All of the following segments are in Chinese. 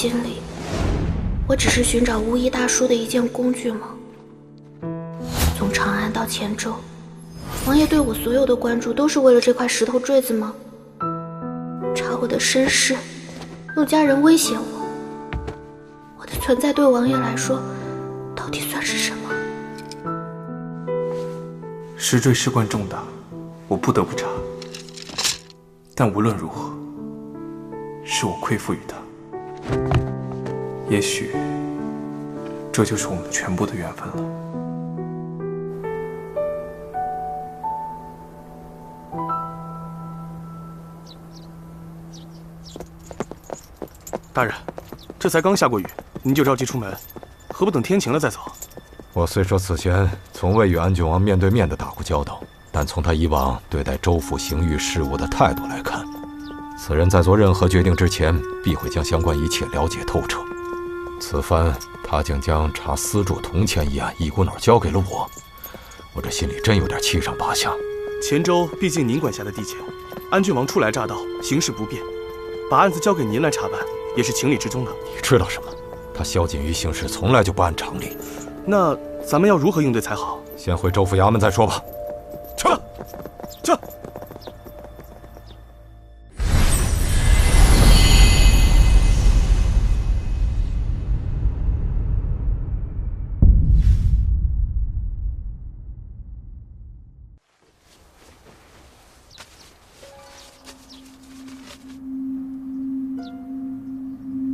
心里，我只是寻找巫医大叔的一件工具吗？从长安到黔州，王爷对我所有的关注都是为了这块石头坠子吗？查我的身世，用家人威胁我，我的存在对王爷来说，到底算是什么？石坠事关重大，我不得不查。但无论如何，是我亏负于他。也许，这就是我们全部的缘分了。大人，这才刚下过雨，您就着急出门，何不等天晴了再走？我虽说此前从未与安郡王面对面的打过交道，但从他以往对待州府刑狱事务的态度来看，此人在做任何决定之前，必会将相关一切了解透彻。此番他竟将查私铸铜钱一案一股脑交给了我这心里真有点七上八下。黔州毕竟您管辖的地界，安郡王初来乍到，行事不便，把案子交给您来查办，也是情理之中的。你知道什么？他萧锦瑜行事从来就不按常理。那咱们要如何应对才好？先回州府衙门再说吧。撤！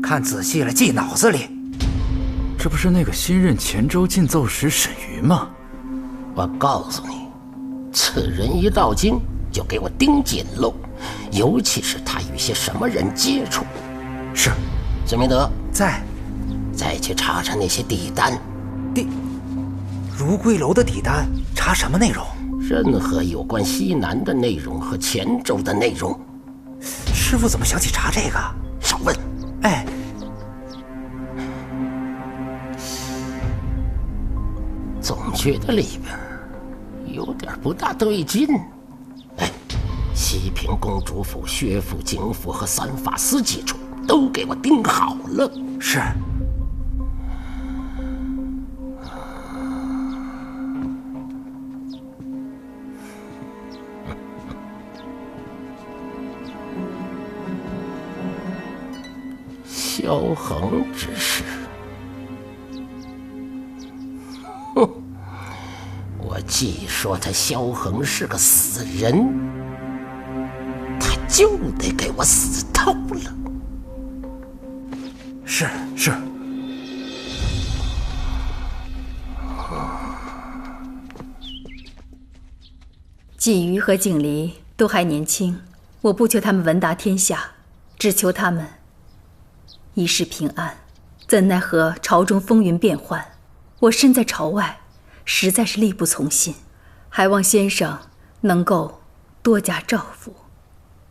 看仔细了，记脑子里。这不是那个新任黔州进奏使沈瑜吗？我告诉你，此人一到京就给我盯紧喽，尤其是他与些什么人接触。是。孙明德在。再去查查那些底单。如归楼的底单查什么内容？任何有关西南的内容和黔州的内容。师傅怎么想起查这个？少问。哎。总觉得里边有点不大对劲。哎，西平公主府、薛府、景府和三法司几处都给我盯好了。是。萧衡之事，哼！我既说他萧衡是个死人，他就得给我死透了。是。锦瑜和景离都还年轻，我不求他们闻达天下，只求他们一世平安。怎奈何朝中风云变幻，我身在朝外，实在是力不从心，还望先生能够多加照拂。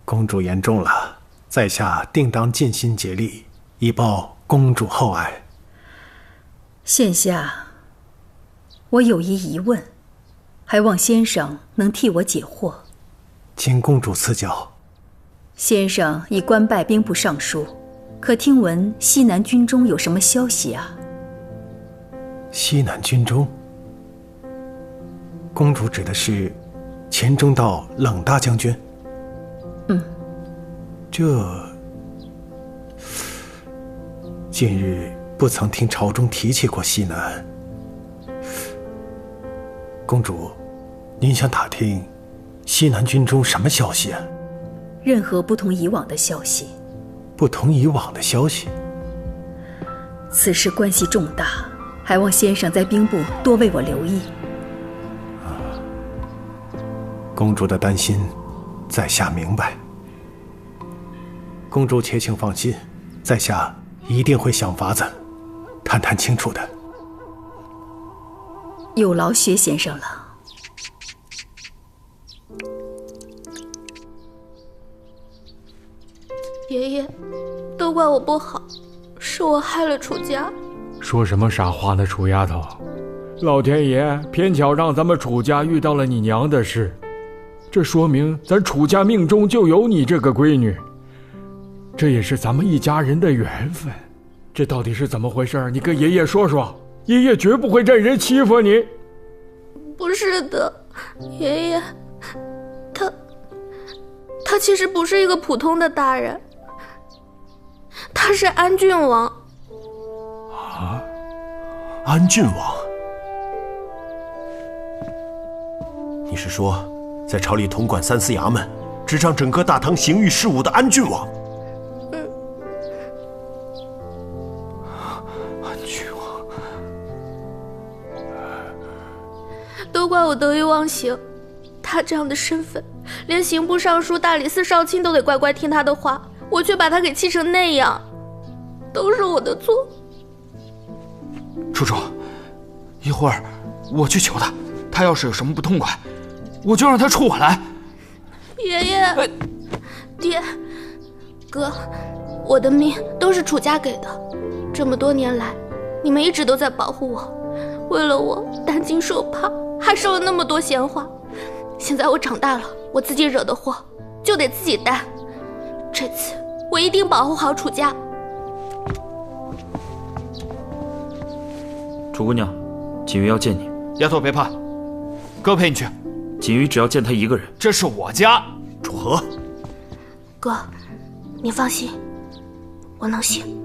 公主言重了，在下定当尽心竭力，以报公主厚爱。现下我有一疑问，还望先生能替我解惑。请公主赐教。先生已官拜兵部尚书，可听闻西南军中有什么消息啊？西南军中？公主指的是黔中道冷大将军？近日不曾听朝中提起过西南。公主，您想打听西南军中什么消息啊？任何不同以往的消息。不同以往的消息？此事关系重大，还望先生在兵部多为我留意。公主的担心，在下明白。公主且请放心，在下一定会想法子探清楚的。有劳薛先生了。爷爷，都怪我不好，是我害了楚家。说什么傻话呢，楚丫头！老天爷偏巧让咱们楚家遇到了你娘的事，这说明咱楚家命中就有你这个闺女，这也是咱们一家人的缘分。这到底是怎么回事？你跟爷爷说说，爷爷绝不会任人欺负你。不是的，爷爷，他其实不是一个普通的大人，他是安郡王。啊，安郡王？你是说，在朝里统管3司衙门，执掌整个大唐刑狱事务的安郡王？安郡王，都怪我得意忘形。他这样的身份，连刑部尚书大理寺少卿都得乖乖听他的话，我却把他给气成那样，都是我的错。楚楚，一会儿我去求他，他要是有什么不痛快，我就让他冲我来。爷爷，爹，哥，我的命都是楚家给的，这么多年来，你们一直都在保护我，为了我担惊受怕，还受了那么多闲话。现在我长大了，我自己惹的祸就得自己担。这次我一定保护好楚家。楚姑娘，锦瑜要见你。丫头别怕，哥陪你去。锦瑜只要见他一个人。这是我家。楚河，哥，你放心，我能行。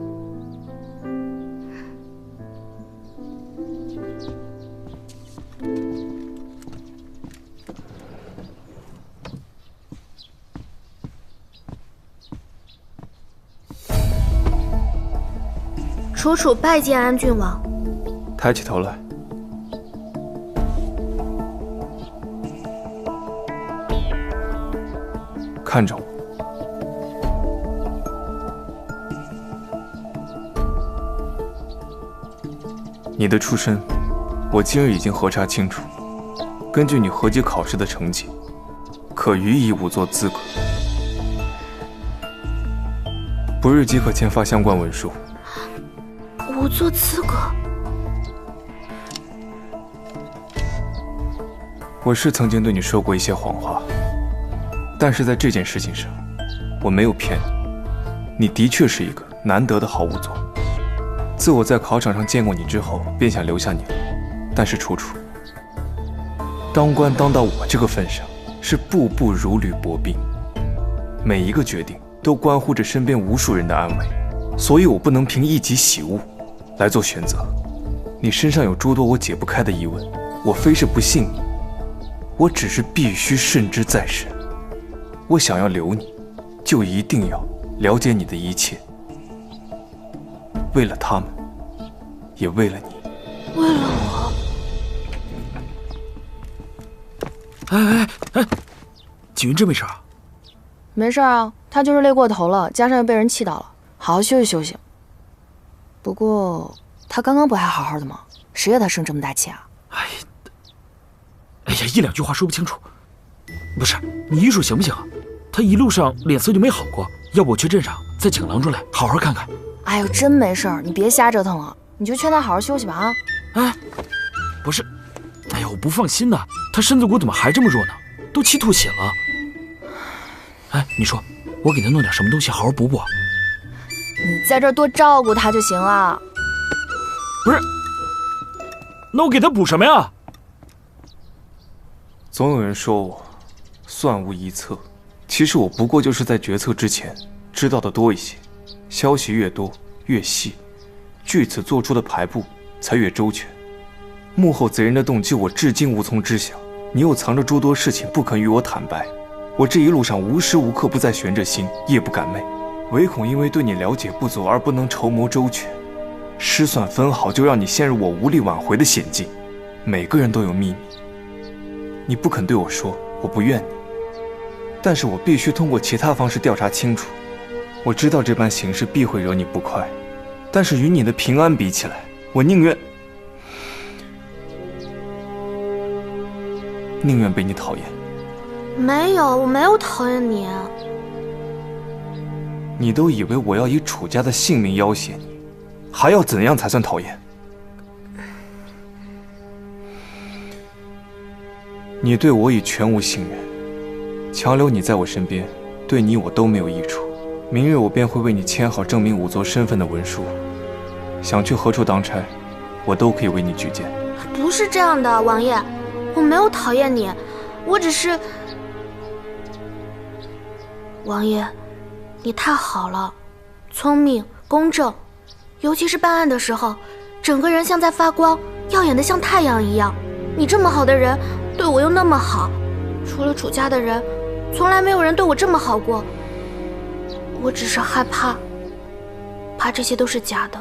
楚楚拜见安郡王。抬起头来。看着我。你的出身，我今日已经核查清楚。根据你合级考试的成绩，可予以仵作资格。不日即可签发相关文书。仵作资格？我是曾经对你说过一些谎话，但是在这件事情上，我没有骗你。你的确是一个难得的好仵作。自我在考场上见过你之后，便想留下你了。但是楚楚，当官当到我这个份上，是步步如履薄冰，每一个决定都关乎着身边无数人的安危，所以我不能凭一己喜恶来做选择。你身上有诸多我解不开的疑问，我非是不信你，我只是必须慎之再慎。我想要留你，就一定要了解你的一切，为了他们，也为了你。为了我？哎，锦云真没事啊？没事啊，他就是累过头了，加上又被人气到了，好好休息休息。不过他刚刚不还好好的吗？谁给他生这么大气啊？哎呀，一两句话说不清楚。不是，你一说行不行啊？他一路上脸色就没好过，要不我去镇上再请个郎中来好好看看。哎呦，真没事儿，你别瞎折腾了，你就劝他好好休息吧啊！哎，不是，哎呀，我不放心呐，他身子骨怎么还这么弱呢？都气吐血了。哎，你说，我给他弄点什么东西好好补补？你在这儿多照顾他就行了。不是，那我给他补什么呀？总有人说我算无一策，其实我不过就是在决策之前知道的多一些，消息越多越细，据此做出的排布才越周全。幕后贼人的动机我至今无从知晓，你又藏着诸多事情不肯与我坦白。我这一路上无时无刻不在悬着心，夜不敢寐，唯恐因为对你了解不足而不能筹谋周全，失算分毫，就让你陷入我无力挽回的险境。每个人都有秘密，你不肯对我说，我不怨你，但是我必须通过其他方式调查清楚。我知道这般行事必会惹你不快，但是与你的平安比起来，我宁愿被你讨厌。没有，我没有讨厌你。你都以为我要以楚家的性命要挟你，还要怎样才算讨厌？你对我已全无信任，强留你在我身边，对你我都没有益处。明日我便会为你签好证明仵作身份的文书，想去何处当差，我都可以为你举荐。不是这样的，王爷，我没有讨厌你，我只是……王爷，你太好了，聪明公正，尤其是办案的时候，整个人像在发光，耀眼的像太阳一样。你这么好的人，对我又那么好，除了楚家的人，从来没有人对我这么好过。我只是害怕这些都是假的。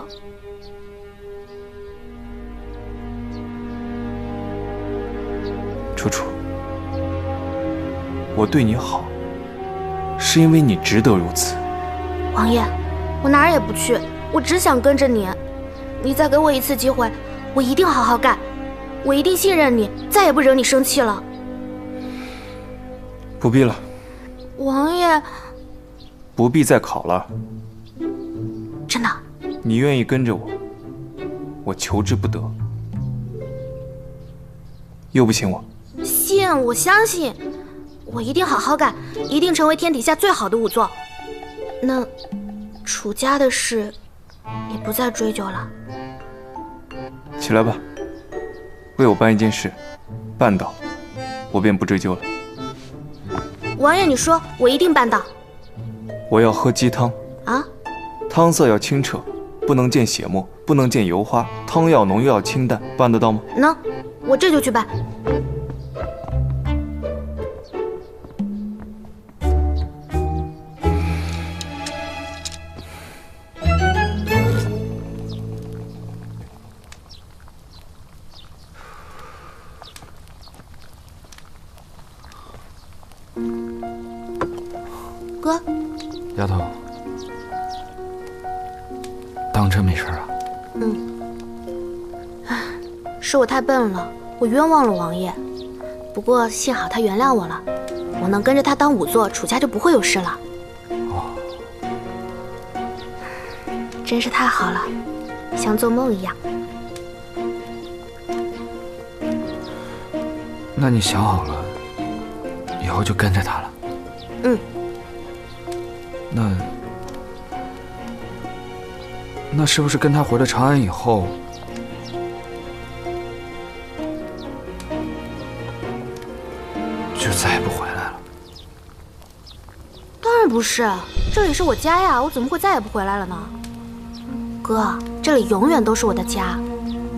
楚楚，我对你好，是因为你值得如此。王爷，我哪儿也不去，我只想跟着你。你再给我一次机会，我一定好好干，我一定信任你，再也不惹你生气了。不必了。王爷，不必再考了。真的？你愿意跟着我，我求之不得。又不信我？信，我相信，我一定好好干，一定成为天底下最好的仵作。那楚家的事也不再追究了。起来吧，为我办一件事，办到，我便不追究了。王爷，你说，我一定办到。我要喝鸡汤啊，汤色要清澈，不能见血沫，不能见油花，汤要浓又要清淡，办得到吗？能，我这就去办。哥，丫头，当真没事啊？是我太笨了，我冤枉了王爷。不过幸好他原谅我了，我能跟着他当仵作，楚家就不会有事了。哦，真是太好了，像做梦一样。那你想好了，以后就跟着他了？那是不是跟他回了长安以后，就再也不回来了？当然不是，这里是我家呀，我怎么会再也不回来了呢？哥，这里永远都是我的家，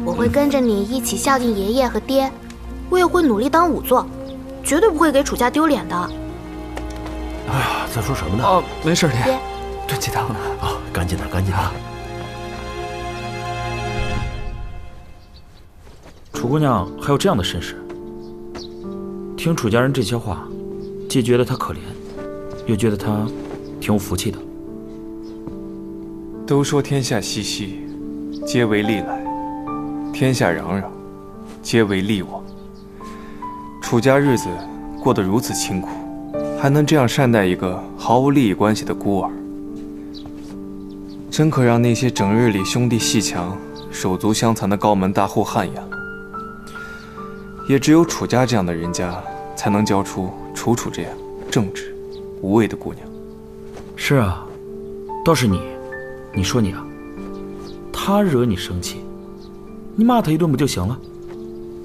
我会跟着你一起孝敬爷爷和爹，我也会努力当仵作，绝对不会给楚家丢脸的。哎呀，在说什么呢？哦，没事，爹，爹，炖鸡汤呢。啊，赶紧的，赶紧的。楚姑娘还有这样的身世，听楚家人这些话，既觉得她可怜，又觉得她挺有福气的。都说天下熙熙，皆为利来；天下攘攘，皆为利往。楚家日子过得如此清苦，还能这样善待一个毫无利益关系的孤儿，真可让那些整日里兄弟阋墙、手足相残的高门大户汗颜了。也只有楚家这样的人家，才能教出楚楚这样正直、无畏的姑娘。是啊，倒是你说你啊，他惹你生气，你骂他一顿不就行了？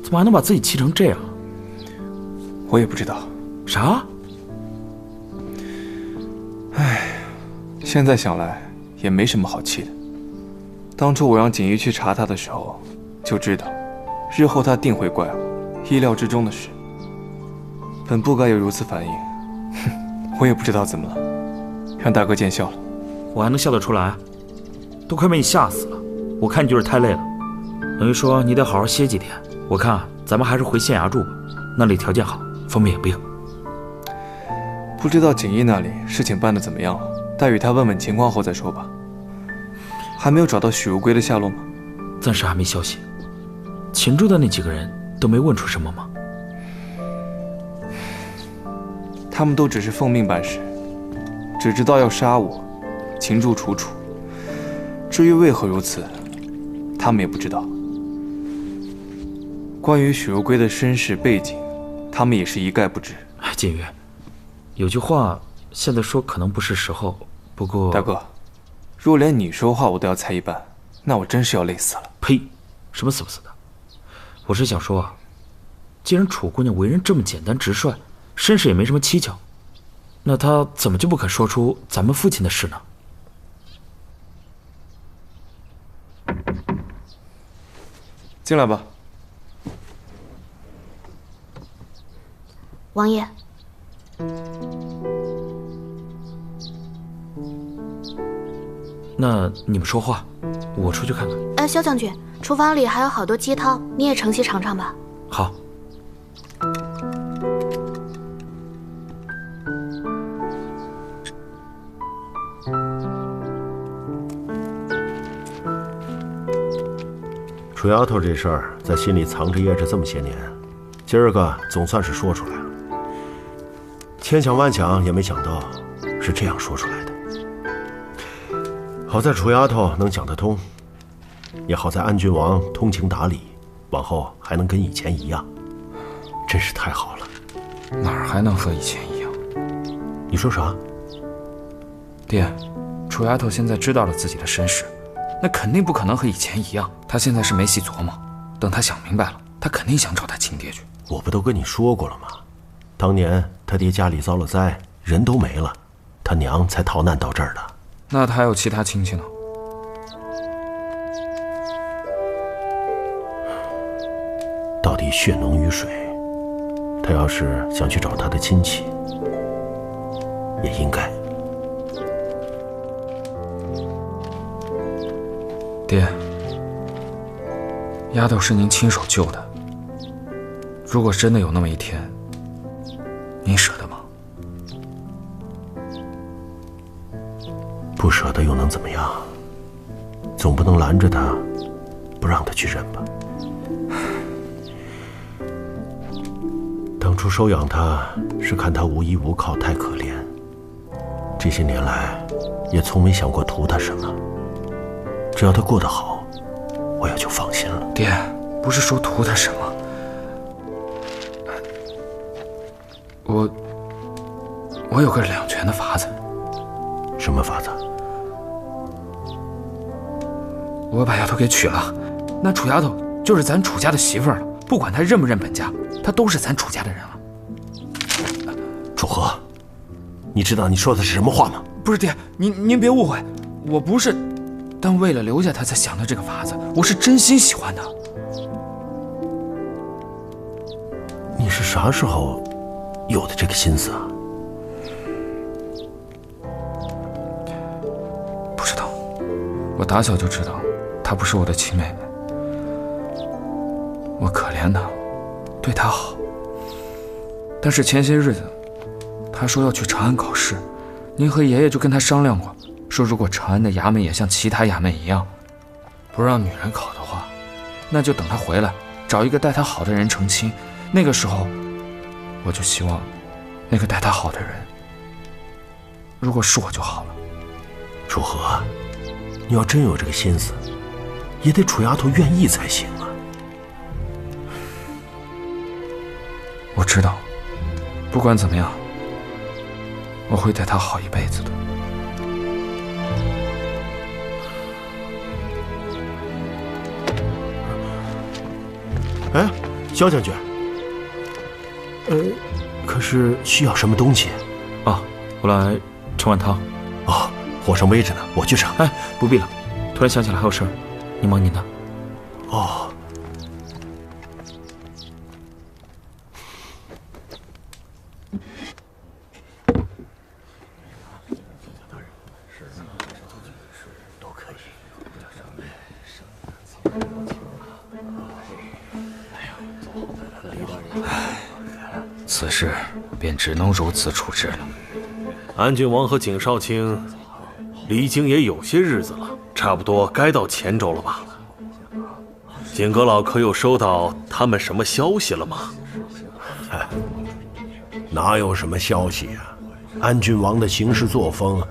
怎么还能把自己气成这样？我也不知道。啥？唉，现在想来也没什么好气的。当初我让锦衣去查他的时候，就知道，日后他定会怪我。意料之中的事，本不该有如此反应。哼，我也不知道怎么了，让大哥见笑了。我还能笑得出来？都快被你吓死了。我看你就是太累了，等于说你得好好歇几天。我看咱们还是回县衙住吧，那里条件好，方便养病。不知道锦衣那里事情办得怎么样了？待与他问问情况后再说吧。还没有找到许如归的下落吗？暂时还没消息。秦州的那几个人都没问出什么吗？他们都只是奉命办事，只知道要杀我，擒住楚楚。至于为何如此，他们也不知道。关于许如归的身世背景，他们也是一概不知。锦瑜，有句话现在说可能不是时候，不过大哥，若连你说话我都要猜一半，那我真是要累死了。呸！什么死不死的？我是想说啊，既然楚姑娘为人这么简单直率，身世也没什么蹊跷，那她怎么就不肯说出咱们父亲的事呢？进来吧。王爷，那你们说话，我出去看看。萧将军，厨房里还有好多鸡汤，你也盛些尝尝吧。好。楚丫头这事儿在心里藏着掖着这么些年，今儿个总算是说出来了。千想万想也没想到是这样说出来的。好在楚丫头能讲得通，也好在安郡王通情达理，往后还能跟以前一样，真是太好了。哪儿还能和以前一样？你说啥？爹，楚丫头现在知道了自己的身世，那肯定不可能和以前一样。她现在是没细琢磨，等她想明白了，她肯定想找她亲爹去。我不都跟你说过了吗？当年他爹家里遭了灾，人都没了，他娘才逃难到这儿的。那他还有其他亲戚呢？到底血浓于水，他要是想去找他的亲戚，也应该。爹，丫头是您亲手救的，如果真的有那么一天，您舍得吗？不舍得又能怎么样？总不能拦着他，不让他去认吧。当初收养他是看他无依无靠，太可怜。这些年来，也从没想过图他什么。只要他过得好，我也就放心了。爹，不是说图他什么，我有个两全的法子。什么法子？我把丫头给娶了，那楚丫头就是咱楚家的媳妇儿了。不管她认不认本家，她都是咱楚家的人了。楚河，你知道你说的是什么话吗？不是爹，您别误会，我不是，但为了留下她才想的这个法子，我是真心喜欢她。你是啥时候有的这个心思啊？不知道，我打小就知道她不是我的亲妹妹。我可怜她，对她好。但是前些日子，她说要去长安考试，您和爷爷就跟她商量过，说如果长安的衙门也像其他衙门一样，不让女人考的话，那就等她回来，找一个待她好的人成亲。那个时候，我就希望那个待她好的人，如果是我就好了。楚河，你要真有这个心思，也得楚丫头愿意才行啊。我知道，不管怎么样，我会对她好一辈子的。哎，萧将军，可是需要什么东西？啊，我来盛碗汤。哦，火上煨着呢，我去盛。哎，不必了，突然想起来还有事儿，你忙您的。哦。此事便只能如此处置了。安郡王和景少卿离京也有些日子了，差不多该到黔州了吧？景阁老可有收到他们什么消息了吗？哪有什么消息啊？安郡王的行事作风，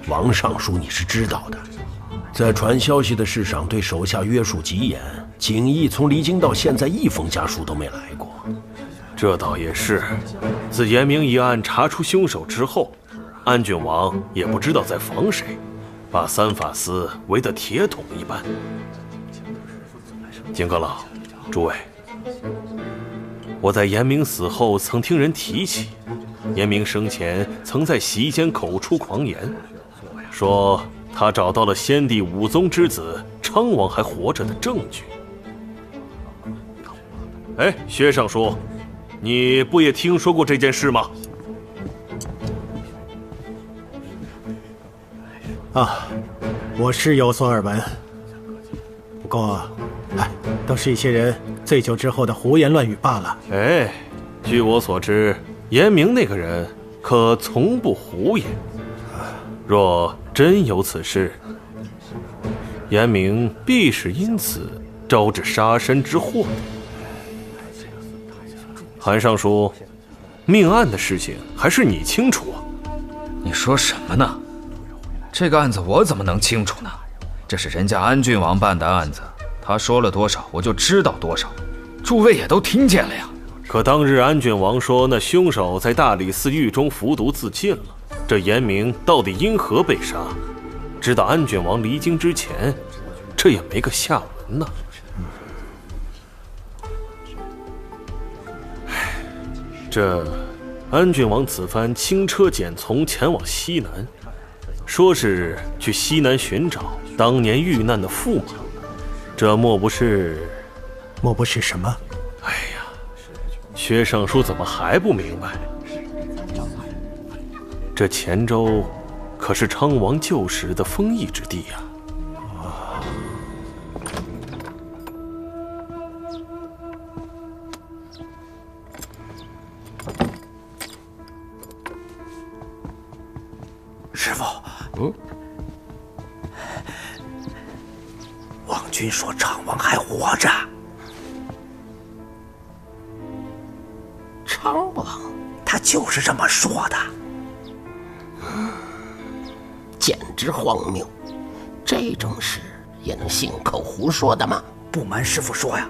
王尚书你是知道的。在传消息的事上对手下约束极严，景毅从离京到现在一封家书都没来过。这倒也是，自严明一案查出凶手之后，安郡王也不知道在防谁，把三法司围得铁桶一般。金阁老，诸位，我在严明死后曾听人提起，严明生前曾在洗衣间口出狂言，说他找到了先帝武宗之子昌王还活着的证据。哎，薛尚书，你不也听说过这件事吗？啊，我是有所耳闻，不过，都是一些人醉酒之后的胡言乱语罢了。哎，据我所知，严明那个人可从不胡言。若真有此事，严明必是因此招致杀身之祸的。韩尚书，命案的事情还是你清楚啊。你说什么呢？这个案子我怎么能清楚呢？这是人家安郡王办的案子，他说了多少我就知道多少，诸位也都听见了呀。可当日安郡王说那凶手在大理寺狱中服毒自尽了，这严明到底因何被杀？直到安郡王离京之前，这也没个下文呢。这安郡王此番轻车简从前往西南，说是去西南寻找当年遇难的驸马，这莫不是什么？哎呀，薛尚书怎么还不明白？这黔州可是昌王旧时的丰邑之地呀。师傅，王军说昌王还活着。昌王，他就是这么说的。简直荒谬！这种事也能信口胡说的吗？不瞒师傅说呀，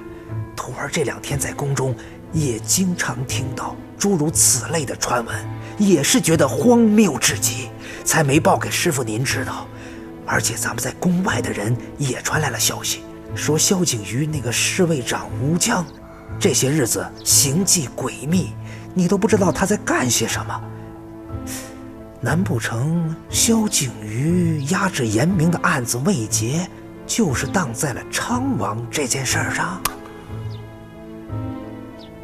徒儿这2天在宫中也经常听到诸如此类的传闻，也是觉得荒谬至极，才没报给师傅您知道。而且咱们在宫外的人也传来了消息，说萧景瑜那个侍卫长吴江，这些日子行迹诡秘，你都不知道他在干些什么。难不成萧景瑜压制严明的案子未结，就是当在了昌王这件事上？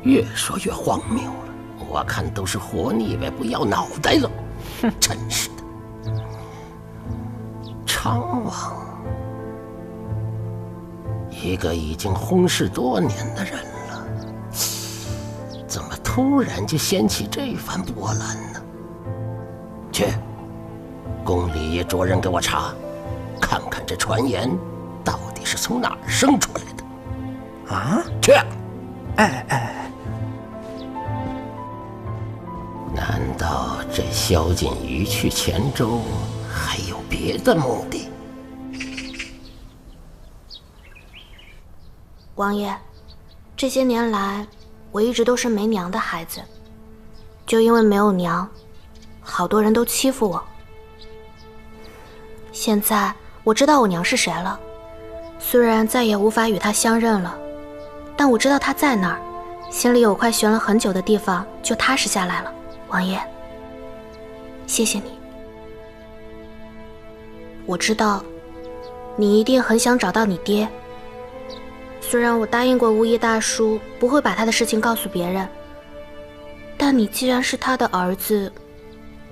越说越荒谬了，我看都是活腻歪不要脑袋了。真是的，昌王，一个已经薨逝多年的人了，怎么突然就掀起这番波澜呢？去，宫里也着人给我查，看看这传言到底是从哪儿生出来的。啊？去！哎，难道这萧景瑜去黔州还有别的目的？王爷，这些年来，我一直都是没娘的孩子，就因为没有娘，好多人都欺负我。现在我知道我娘是谁了，虽然再也无法与她相认了，但我知道她在那儿，心里有块悬了很久的地方就踏实下来了。王爷，谢谢你。我知道你一定很想找到你爹，虽然我答应过巫医大叔不会把他的事情告诉别人，但你既然是他的儿子，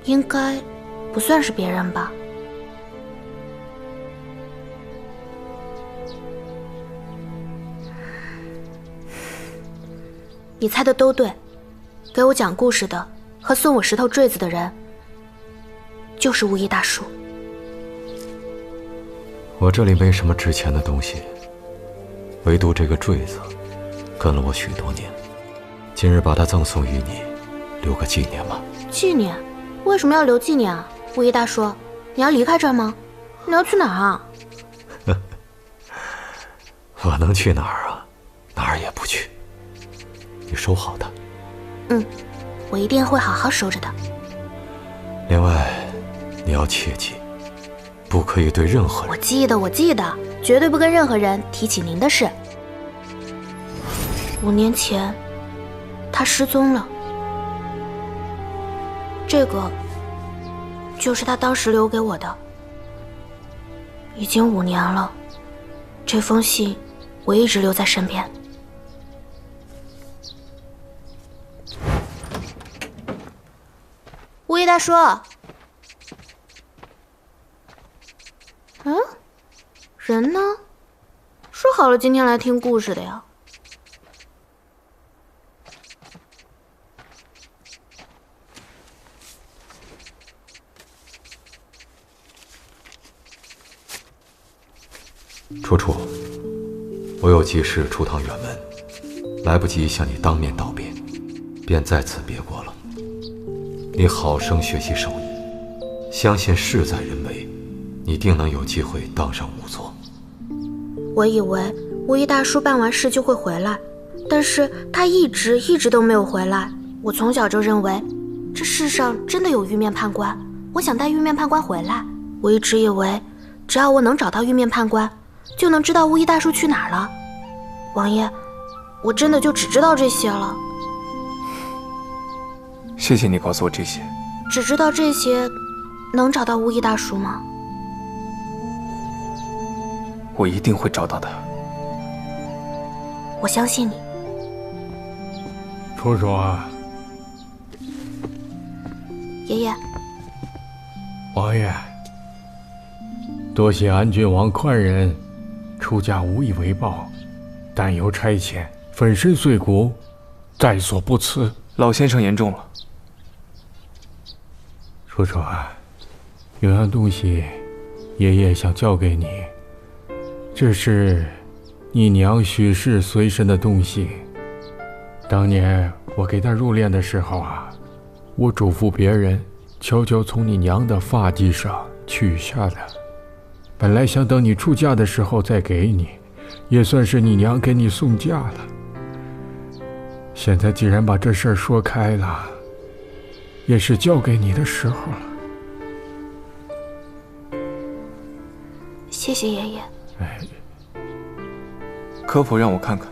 应该不算是别人吧？你猜的都对，给我讲故事的和送我石头坠子的人，就是巫医大叔。我这里没什么值钱的东西，唯独这个坠子，跟了我许多年。今日把它赠送于你，留个纪念吧。纪念？为什么要留纪念啊？巫医大叔，你要离开这儿吗？你要去哪儿啊？我能去哪儿啊？哪儿也不去。你收好它。我一定会好好收着的。另外，你要切记，不可以对任何人。我记得，绝对不跟任何人提起您的事。5年前，他失踪了。这个就是他当时留给我的。已经5年了，这封信我一直留在身边。巫医大叔，人呢？说好了今天来听故事的呀。楚楚，我有急事出趟远门，来不及向你当面道别，便在此别过了。你好生学习手艺，相信事在人为，你定能有机会当上仵作。我以为巫医大叔办完事就会回来，但是他一直都没有回来。我从小就认为，这世上真的有玉面判官，我想带玉面判官回来。我一直以为，只要我能找到玉面判官，就能知道巫医大叔去哪儿了。王爷，我真的就只知道这些了。谢谢你告诉我这些。只知道这些，能找到巫医大叔吗？我一定会找到的。我相信你。楚楚啊，爷爷。王爷，多谢安郡王宽仁，出家无以为报，但有差遣，粉身碎骨，在所不辞。老先生言重了。楚楚啊，有样东西，爷爷想交给你，这是你娘许氏随身的东西。当年我给她入殓的时候啊，我嘱咐别人悄悄从你娘的发髻上取下的，本来想等你出嫁的时候再给你，也算是你娘给你送嫁了。现在既然把这事儿说开了，也是交给你的时候了。谢谢爷爷。哎，科普让我看看。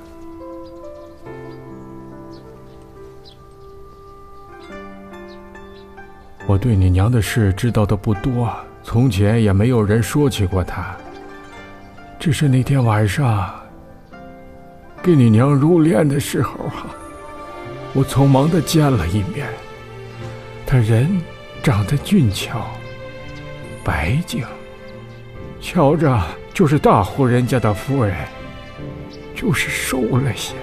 我对你娘的事知道的不多，从前也没有人说起过她。只是那天晚上给你娘入殓的时候啊，我匆忙地见了一面。她人长得俊俏白净，瞧着就是大户人家的夫人，就是瘦了些。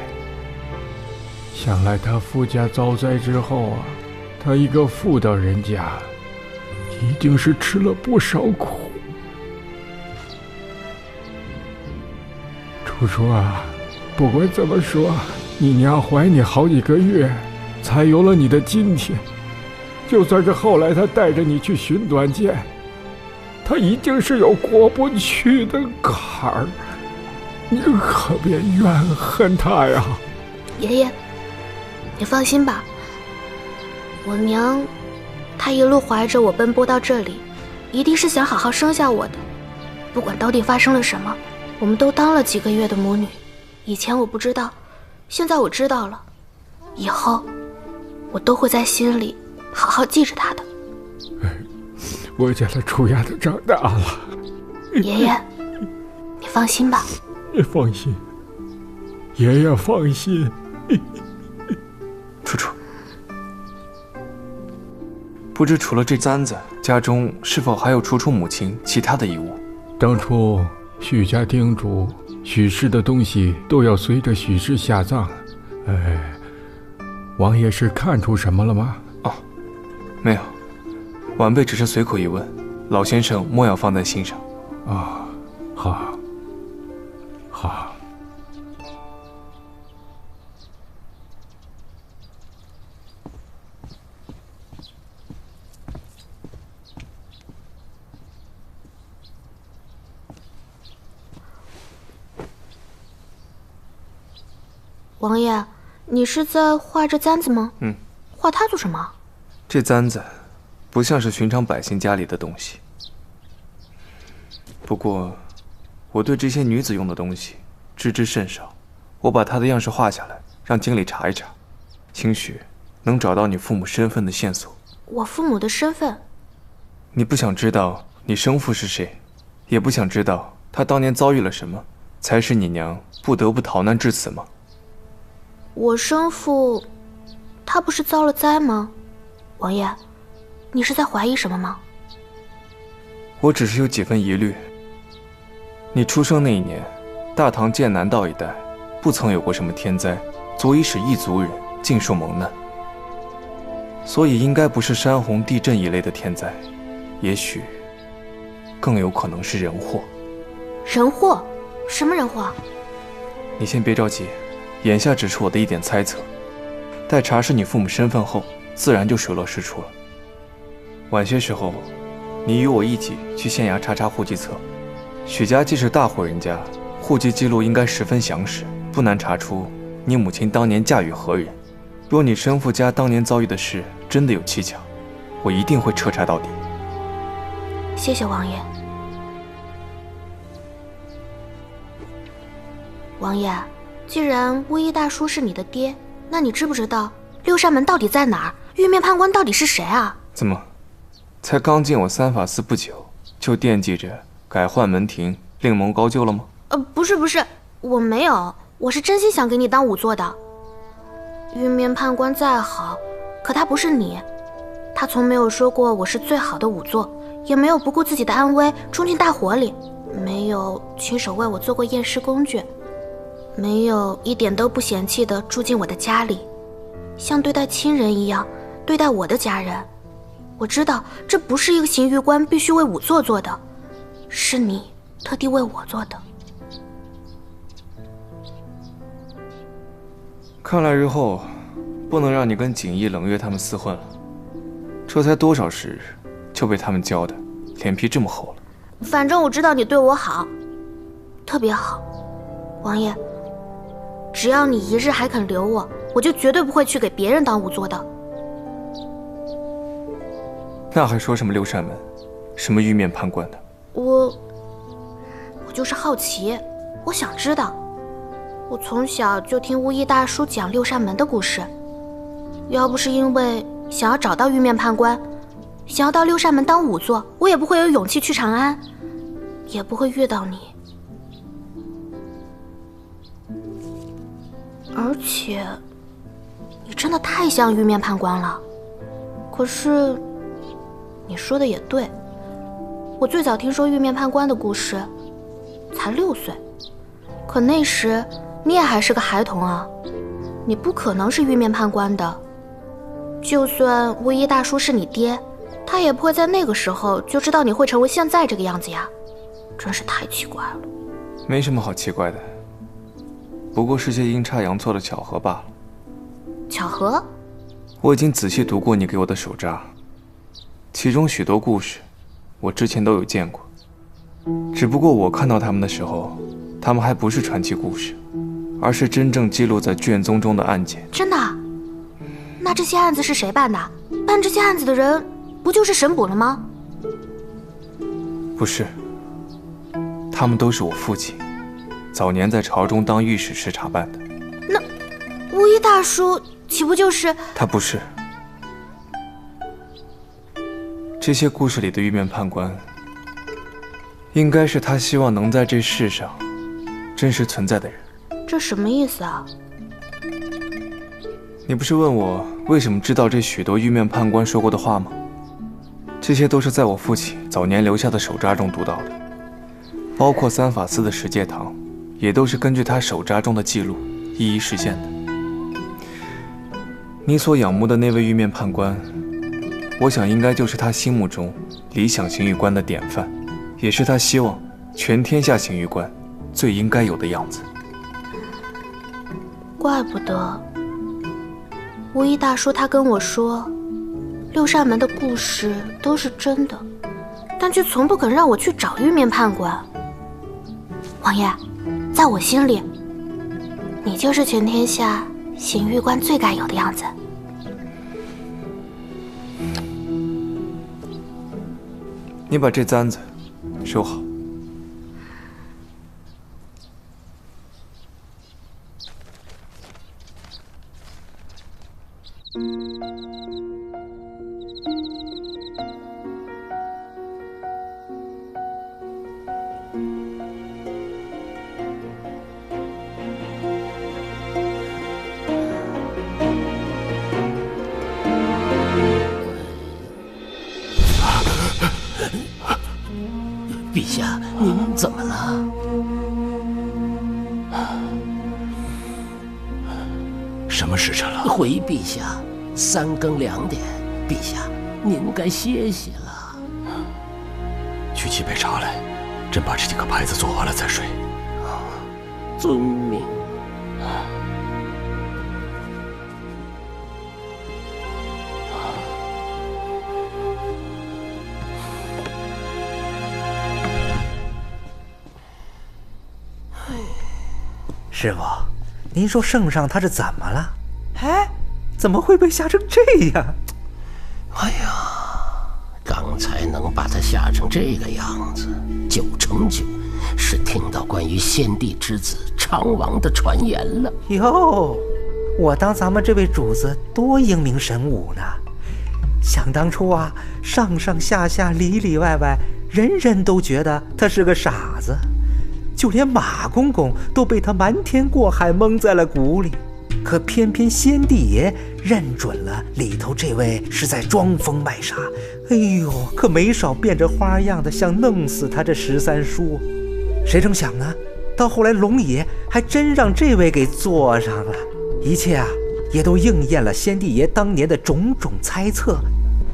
想来她夫家遭灾之后啊，她一个妇道人家，一定是吃了不少苦。楚楚啊，不管怎么说，你娘怀你好几个月，才有了你的今天。就算是后来她带着你去寻短见，她一定是有过不去的坎儿，你可别怨恨她呀。爷爷，你放心吧，我娘她一路怀着我奔波到这里，一定是想好好生下我的。不管到底发生了什么，我们都当了几个月的母女。以前我不知道，现在我知道了，以后我都会在心里好好记着她的。我家的楚雅都长大了。爷爷，你放心吧。你放心，爷爷放心。楚楚，不知除了这簪子，家中是否还有楚楚母亲其他的遗物？当初许家叮嘱，许氏的东西都要随着许氏下葬。王爷是看出什么了吗？哦，没有，晚辈只是随口一问，老先生莫要放在心上。啊，好，好。王爷，你是在画这簪子吗？嗯。画它做什么？这簪子不像是寻常百姓家里的东西。不过，我对这些女子用的东西知之甚少。我把她的样式画下来，让经理查一查，兴许能找到你父母身份的线索。我父母的身份？你不想知道你生父是谁，也不想知道他当年遭遇了什么，才使你娘不得不逃难至此吗？我生父，他不是遭了灾吗？王爷，你是在怀疑什么吗？我只是有几分疑虑。你出生那一年，大唐剑南道一带不曾有过什么天灾，足以使一族人尽受蒙难，所以应该不是山洪、地震一类的天灾，也许更有可能是人祸。人祸？什么人祸？你先别着急，眼下只是我的一点猜测，待查实你父母身份后，自然就水落石出了。晚些时候，你与我一起去县衙查查户籍册。许家既是大户人家，户籍记录应该十分详实，不难查出你母亲当年嫁与何人。若你生父家当年遭遇的事真的有蹊跷，我一定会彻查到底。谢谢王爷。王爷，既然巫医大叔是你的爹，那你知不知道六扇门到底在哪儿？玉面判官到底是谁啊？怎么，才刚进我三法司不久，就惦记着改换门庭，另谋高就了吗？不是，我没有，我是真心想给你当仵作的。玉面判官再好，可他不是你，他从没有说过我是最好的仵作，也没有不顾自己的安危冲进大火里，没有亲手为我做过验尸工具，没有一点都不嫌弃地住进我的家里，像对待亲人一样对待我的家人。我知道这不是一个刑狱官必须为仵作做的，是你特地为我做的。看来日后不能让你跟锦衣、冷月他们厮混了。这才多少时日，就被他们教的脸皮这么厚了。反正我知道你对我好，特别好。王爷，只要你一日还肯留我，我就绝对不会去给别人当仵作的。那还说什么六扇门，什么玉面判官的？我就是好奇，我想知道。我从小就听巫医大叔讲六扇门的故事，要不是因为想要找到玉面判官，想要到六扇门当仵作，我也不会有勇气去长安，也不会遇到你。而且，你真的太像玉面判官了。可是，你说的也对，我最早听说玉面判官的故事，才6岁，可那时你也还是个孩童啊，你不可能是玉面判官的。就算巫医大叔是你爹，他也不会在那个时候就知道你会成为现在这个样子呀，真是太奇怪了。没什么好奇怪的，不过是些阴差阳错的巧合罢了。巧合？我已经仔细读过你给我的手札，其中许多故事我之前都有见过，只不过我看到他们的时候，他们还不是传奇故事，而是真正记录在卷宗中的案件。真的？那这些案子是谁办的？办这些案子的人不就是神捕了吗？不是，他们都是我父亲早年在朝中当御史时查办的。那巫医大叔岂不就是？他不是。这些故事里的玉面判官，应该是他希望能在这世上真实存在的人。这什么意思啊？你不是问我为什么知道这许多玉面判官说过的话吗？这些都是在我父亲早年留下的手札中读到的，包括三法司的石戒堂，也都是根据他手札中的记录一一实现的。你所仰慕的那位玉面判官，我想应该就是他心目中理想刑狱官的典范，也是他希望全天下刑狱官最应该有的样子。怪不得巫医大叔他跟我说，六扇门的故事都是真的，但却从不肯让我去找玉面判官。王爷，在我心里，你就是全天下刑狱官最该有的样子。你把这簪子收好。陛下，您怎么了？什么时辰了？回陛下，3更2点。陛下，您该歇息了。去沏杯茶来，朕把这几个牌子做完了再睡。遵命。师傅，您说圣上他是怎么了？哎，怎么会被吓成这样？哎呀，刚才能把他吓成这个样子，9成9是听到关于先帝之子昌王的传言了。哟，我当咱们这位主子多英明神武呢！想当初啊，上上下下里里外外，人人都觉得他是个傻子。就连马公公都被他瞒天过海蒙在了鼓里，可偏偏先帝爷认准了里头这位是在装疯卖傻，哎呦，可没少变着花样的想弄死他这13叔。谁成想呢，到后来龙爷还真让这位给做上了，一切啊也都应验了先帝爷当年的种种猜测。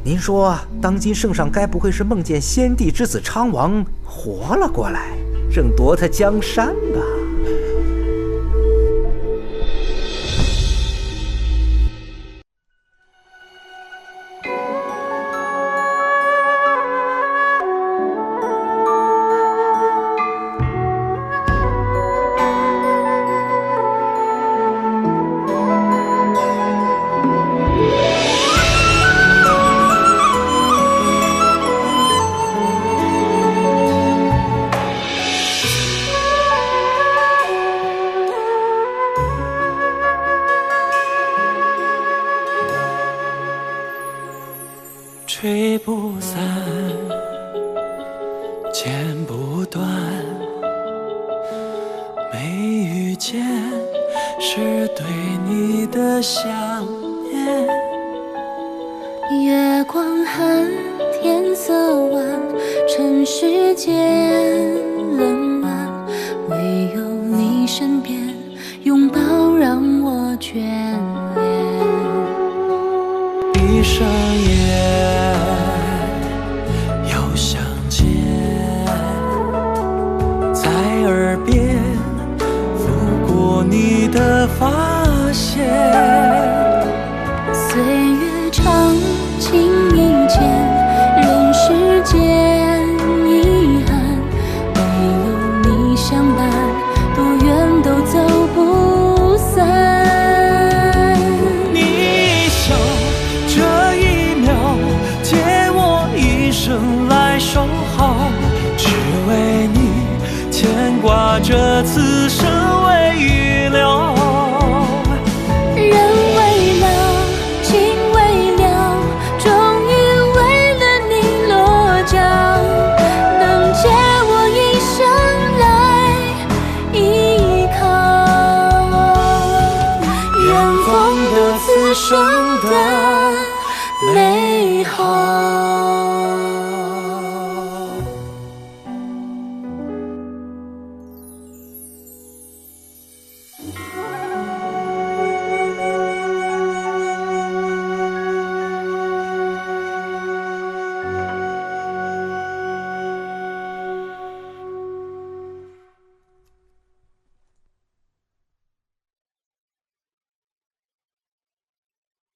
您说当今圣上该不会是梦见先帝之子昌王活了过来，正夺他江山吧？吹不散，剪不断，没遇见是对你的想念。月光寒，天色晚，尘世间冷暖，唯有你身边，拥抱让我眷恋。闭上眼，又相见，在耳边拂过你的发线。岁月长，情意浅，人世间遗憾，没有你相伴，多远都走不散。你笑这一秒，借我一生来守候，只为你牵挂着此生为预留。人为了，情为了，终于为了你落脚，能借我一生来依靠。远方的此生的美好。